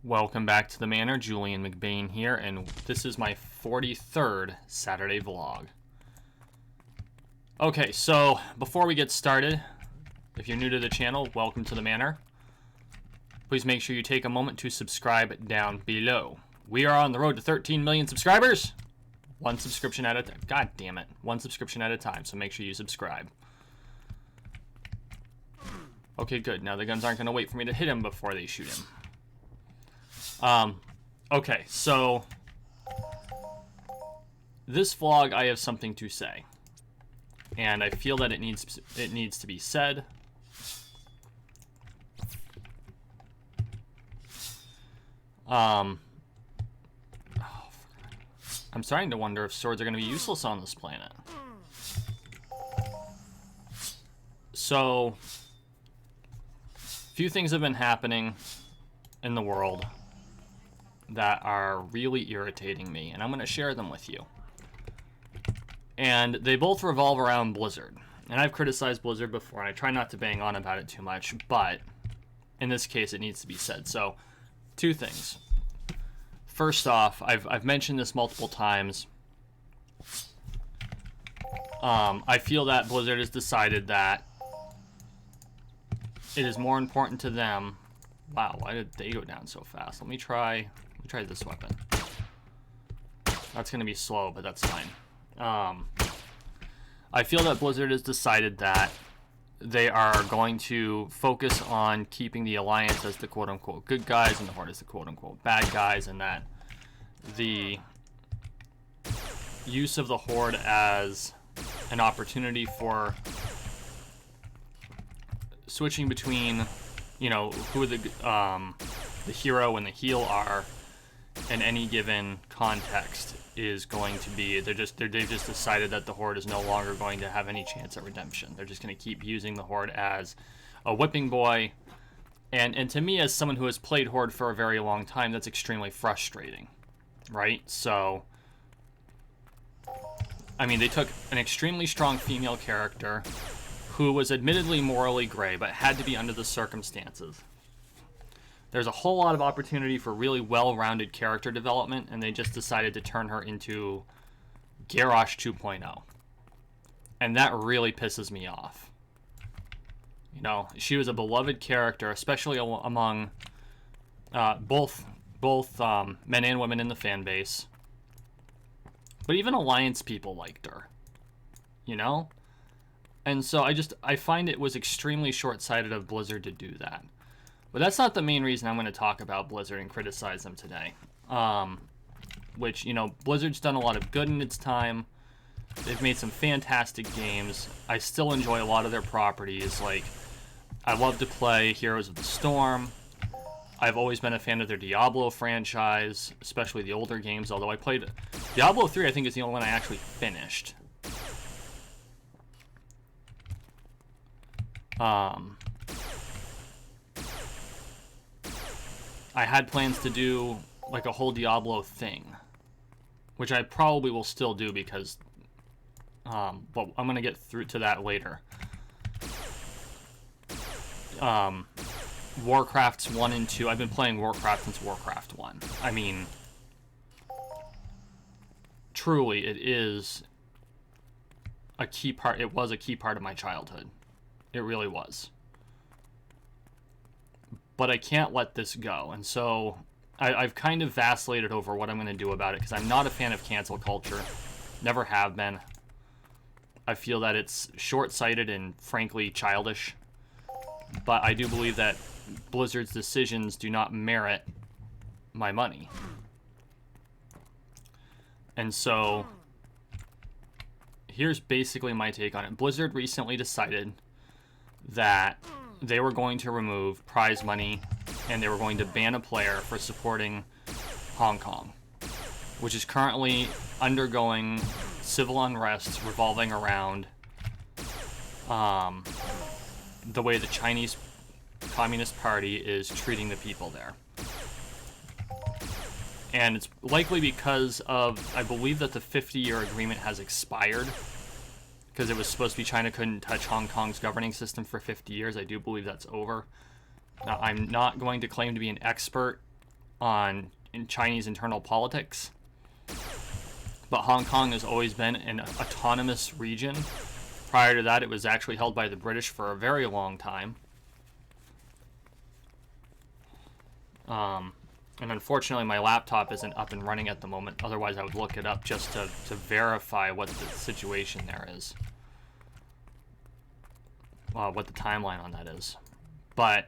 Welcome back to the Manor. Julian McBain here, and this is my 43rd Saturday vlog. Okay, so before we get started, if you're new to the channel, welcome to the Manor. Please make sure you take a moment to subscribe down below. We are on the road to 13 million subscribers. One subscription at a time. God damn it. One subscription at a time, so make sure you subscribe. Okay, good. Now the guns aren't going to wait for me to hit him before they shoot him. Okay, so this vlog, I have something to say, and I feel that it needs to be said. I'm starting to wonder if swords are going to be useless on this planet. So, a few things have been happening in the world that are really irritating me, and I'm going to share them with you. And they both revolve around Blizzard. And I've criticized Blizzard before, and I try not to bang on about it too much, but in this case it needs to be said. So, two things. First off, I've mentioned this multiple times. I feel that Blizzard has decided that it is more important to them. Wow, why did they go down so fast? Let me try this weapon. That's going to be slow, but that's fine. I feel that Blizzard has decided that they are going to focus on keeping the Alliance as the quote-unquote good guys and the Horde as the quote-unquote bad guys, and that the use of the Horde as an opportunity for switching between, you know, who the hero and the heel are in any given context is going to be, they've just decided that the Horde is no longer going to have any chance at redemption. They're just going to keep using the Horde as a whipping boy, and to me, as someone who has played Horde for a very long time, that's extremely frustrating, right? So, I mean, they took an extremely strong female character who was admittedly morally gray, but had to be under the circumstances. There's a whole lot of opportunity for really well-rounded character development, and they just decided to turn her into Garrosh 2.0. And that really pisses me off. You know, she was a beloved character, especially among both men and women in the fan base. But even Alliance people liked her. You know? And so I find it was extremely short-sighted of Blizzard to do that. But that's not the main reason I'm going to talk about Blizzard and criticize them today. Which, you know, Blizzard's done a lot of good in its time. They've made some fantastic games. I still enjoy a lot of their properties. Like, I love to play Heroes of the Storm. I've always been a fan of their Diablo franchise, especially the older games, although I played Diablo 3, I think, is the only one I actually finished. I had plans to do like a whole Diablo thing, which I probably will still do because, but I'm gonna get through to that later. Warcrafts 1 and 2. I've been playing Warcraft since Warcraft 1. I mean, truly, it is a key part. It was a key part of my childhood. It really was. But I can't let this go, and so I've kind of vacillated over what I'm going to do about it, because I'm not a fan of cancel culture. Never have been. I feel that it's short-sighted and, frankly, childish. But I do believe that Blizzard's decisions do not merit my money. And so, here's basically my take on it. Blizzard recently decided that they were going to remove prize money, and they were going to ban a player for supporting Hong Kong, which is currently undergoing civil unrest revolving around the way the Chinese Communist Party is treating the people there. And it's likely because of, I believe that the 50-year agreement has expired, because it was supposed to be China couldn't touch Hong Kong's governing system for 50 years. I do believe that's over. Now, I'm not going to claim to be an expert in Chinese internal politics. But Hong Kong has always been an autonomous region. Prior to that, it was actually held by the British for a very long time. And unfortunately, my laptop isn't up and running at the moment. Otherwise, I would look it up just to verify what the situation there is. What the timeline on that is. But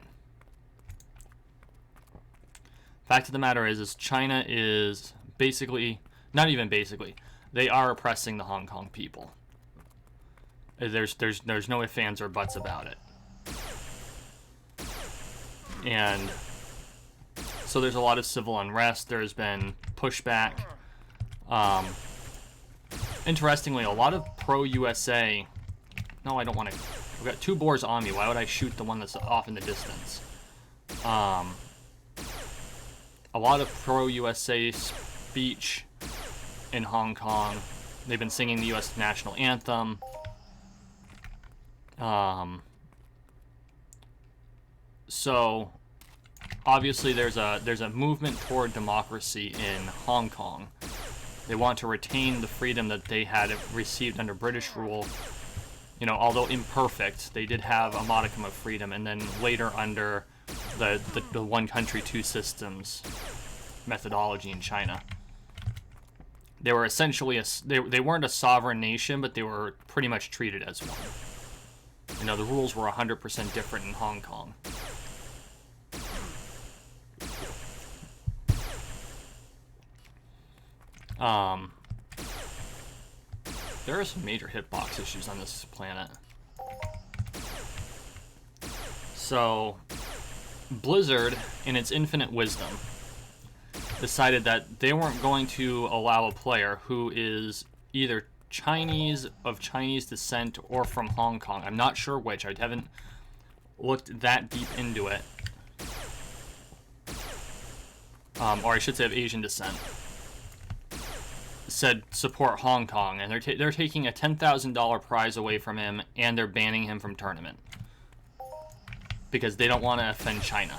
fact of the matter is China is basically, not even basically, they are oppressing the Hong Kong people. There's no ifs, ands, or buts about it. And so there's a lot of civil unrest. There's been pushback. Interestingly, a lot of pro-USA... No, I don't want to... I've got two boars on me. Why would I shoot the one that's off in the distance? A lot of pro-USA speech in Hong Kong. They've been singing the U.S. national anthem. So obviously there's a movement toward democracy in Hong Kong. They want to retain the freedom that they had received under British rule. You know, although imperfect, they did have a modicum of freedom, and then later under the one country, two systems methodology in China. They were essentially they weren't a sovereign nation, but they were pretty much treated as one. You know, the rules were 100% different in Hong Kong. There are some major hitbox issues on this planet. So, Blizzard, in its infinite wisdom, decided that they weren't going to allow a player who is either Chinese, of Chinese descent, or from Hong Kong. I'm not sure which. I haven't looked that deep into it. Or I should say of Asian descent. Said support Hong Kong, and they're taking a $10,000 prize away from him, and they're banning him from tournament because they don't want to offend China.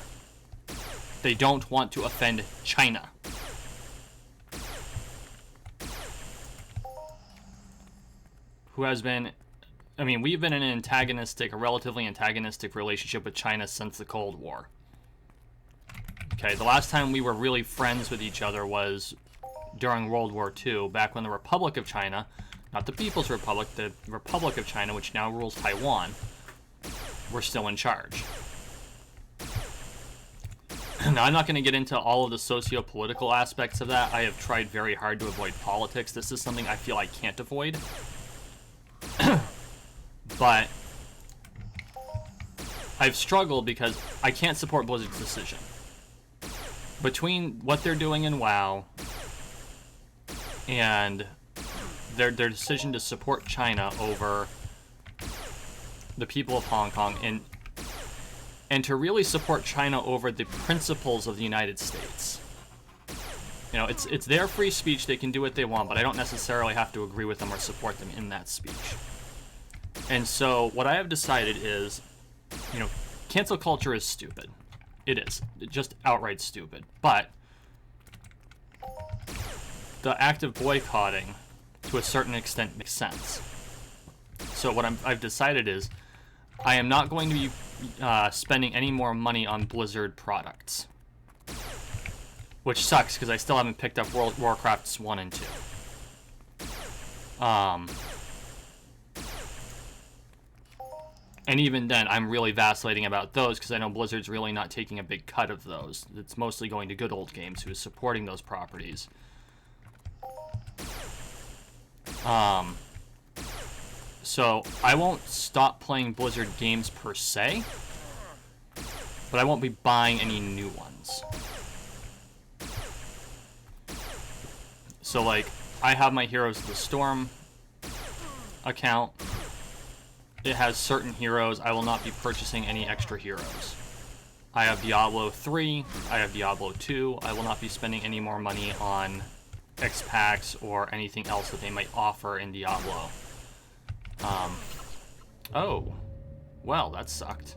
They don't want to offend China. Who has been, I mean, we've been in a relatively antagonistic relationship with China since the Cold War. Okay, the last time we were really friends with each other was during World War II, back when the Republic of China, not the People's Republic, the Republic of China, which now rules Taiwan, were still in charge. Now, I'm not going to get into all of the socio-political aspects of that. I have tried very hard to avoid politics. This is something I feel I can't avoid. But I've struggled because I can't support Blizzard's decision. Between what they're doing in WoW and their decision to support China over the people of Hong Kong, and to really support China over the principles of the United States. You know, it's their free speech, they can do what they want, but I don't necessarily have to agree with them or support them in that speech. And so what I have decided is, you know, cancel culture is stupid. It is. It's just outright stupid. But the act of boycotting, to a certain extent, makes sense. So what I've decided is, I am not going to be spending any more money on Blizzard products. Which sucks, because I still haven't picked up Warcrafts 1 and 2. And even then, I'm really vacillating about those, because I know Blizzard's really not taking a big cut of those. It's mostly going to Good Old Games, who is supporting those properties. So I won't stop playing Blizzard games per se, but I won't be buying any new ones. So, like, I have my Heroes of the Storm account. It has certain heroes. I will not be purchasing any extra heroes. I have Diablo 3. I have Diablo 2. I will not be spending any more money on X packs or anything else that they might offer in Diablo. Oh. Well, that sucked.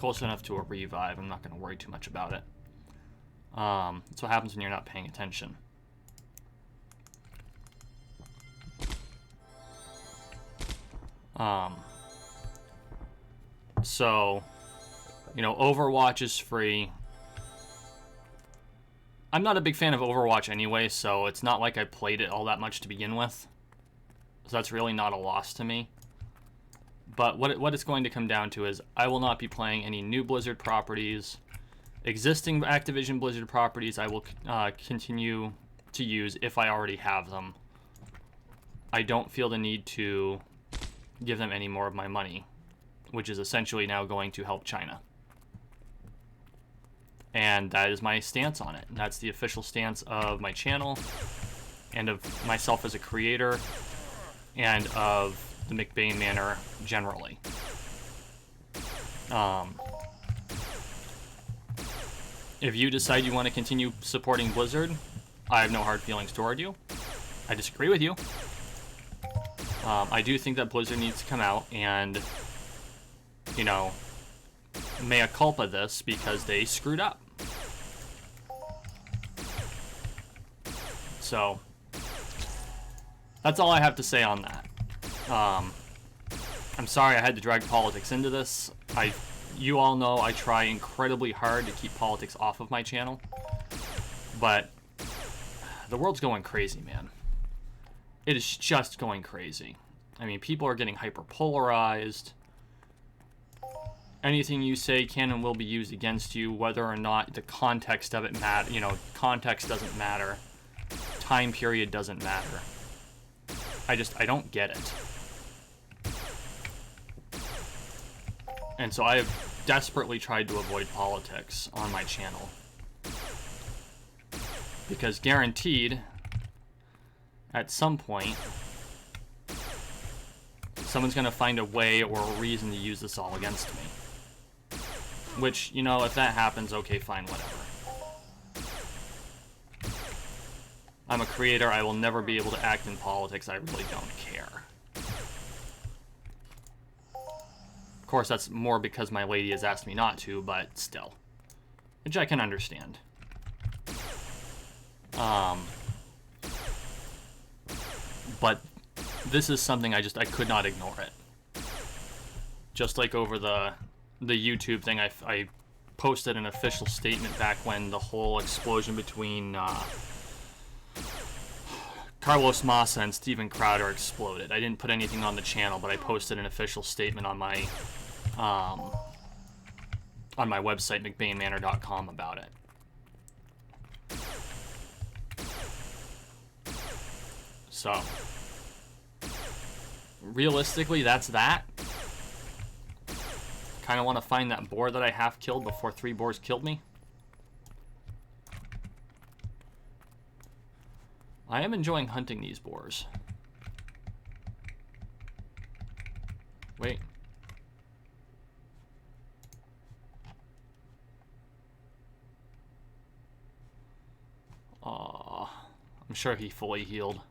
close enough to a revive. I'm not going to worry too much about it. That's what happens when you're not paying attention. So, you know, Overwatch is free. I'm not a big fan of Overwatch anyway, so it's not like I played it all that much to begin with. So that's really not a loss to me. But what it's going to come down to is I will not be playing any new Blizzard properties. Existing Activision Blizzard properties I will continue to use if I already have them. I don't feel the need to give them any more of my money, which is essentially now going to help China. And that is my stance on it. That's the official stance of my channel and of myself as a creator and of the McBain Manor generally. If you decide you want to continue supporting Blizzard, I have no hard feelings toward you. I disagree with you. I do think that Blizzard needs to come out and, you know, mea culpa this because they screwed up. So, that's all I have to say on that. I'm sorry I had to drag politics into this. You all know I try incredibly hard to keep politics off of my channel. But the world's going crazy, man. It is just going crazy. I mean, people are getting hyper-polarized. Anything you say can and will be used against you, whether or not the context of it matters. You know, context doesn't matter. Time period doesn't matter. I don't get it. And so I have desperately tried to avoid politics on my channel. Because guaranteed, at some point, someone's going to find a way or a reason to use this all against me. Which, you know, if that happens, okay, fine, whatever. I'm a creator, I will never be able to act in politics, I really don't care. Of course, that's more because my lady has asked me not to, but still. Which I can understand. But this is something I could not ignore it. Just like over the YouTube thing, I posted an official statement back when the whole explosion between Carlos Massa and Steven Crowder exploded. I didn't put anything on the channel, but I posted an official statement on my website, McBainManor.com, about it. So, realistically, that's that. Kind of want to find that boar that I half killed before 3 boars killed me. I am enjoying hunting these boars. Wait. Aw, I'm sure he fully healed.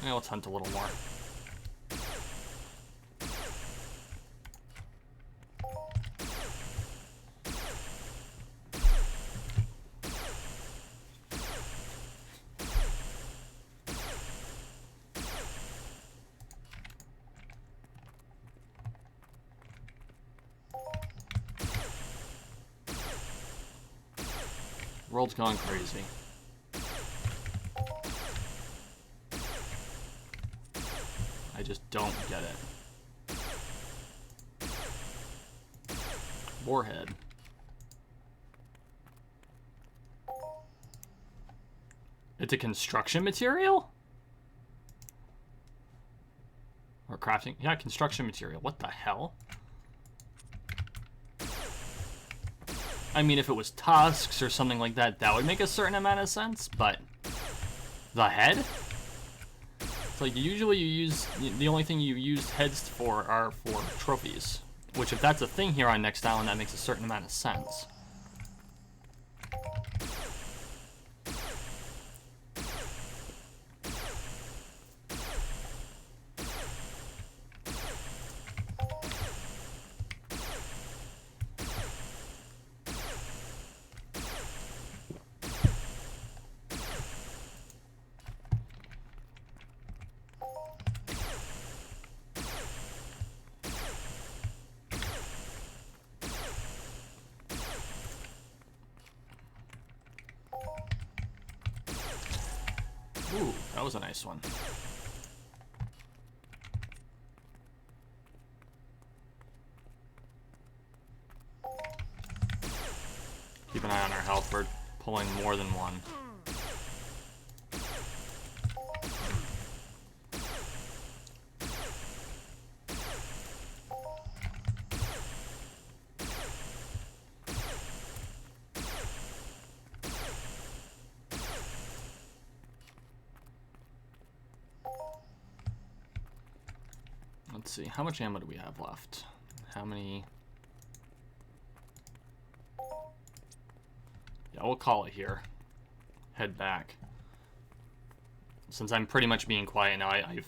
Now let's hunt a little more. World's gone crazy. I just don't get it. Warhead. It's a construction material? Or crafting? Yeah, construction material. What the hell? I mean, if it was tusks or something like that, that would make a certain amount of sense, but the head? It's like usually you use, the only thing you use heads for are for trophies, which if that's a thing here on Next Island, that makes a certain amount of sense. That was a nice one. Keep an eye on our health. We're pulling more than one. Let's see, how much ammo do we have left? How many? Yeah, we'll call it here. Head back. Since I'm pretty much being quiet now, I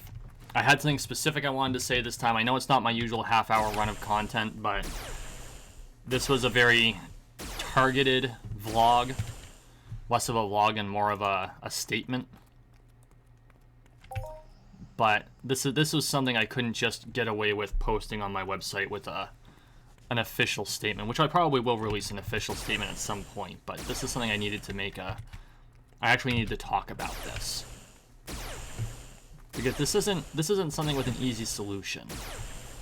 had something specific I wanted to say this time. I know it's not my usual half-hour run of content, but this was a very targeted vlog. Less of a vlog and more of a statement. But this was something I couldn't just get away with posting on my website with an official statement, which I probably will release an official statement at some point. But this is something I needed to make I actually needed to talk about this, because this isn't something with an easy solution.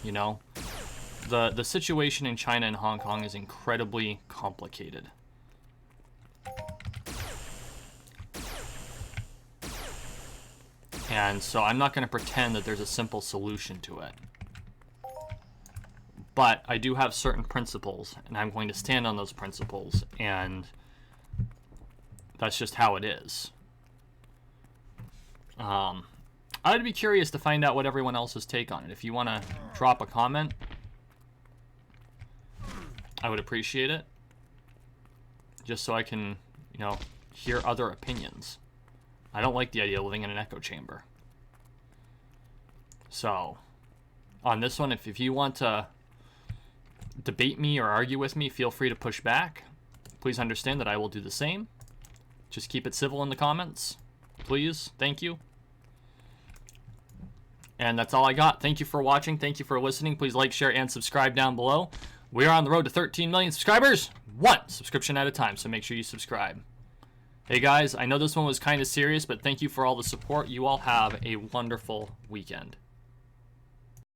You know, the situation in China and Hong Kong is incredibly complicated. And so I'm not going to pretend that there's a simple solution to it. But I do have certain principles, and I'm going to stand on those principles, and that's just how it is. I'd be curious to find out what everyone else's take on it. If you want to drop a comment, I would appreciate it. Just so I can, you know, hear other opinions. I don't like the idea of living in an echo chamber. So, on this one, if you want to debate me or argue with me, feel free to push back. Please understand that I will do the same. Just keep it civil in the comments. Please. Thank you. And that's all I got. Thank you for watching. Thank you for listening. Please like, share, and subscribe down below. We are on the road to 13 million subscribers. One subscription at a time, so make sure you subscribe. Hey guys, I know this one was kind of serious, but thank you for all the support. You all have a wonderful weekend.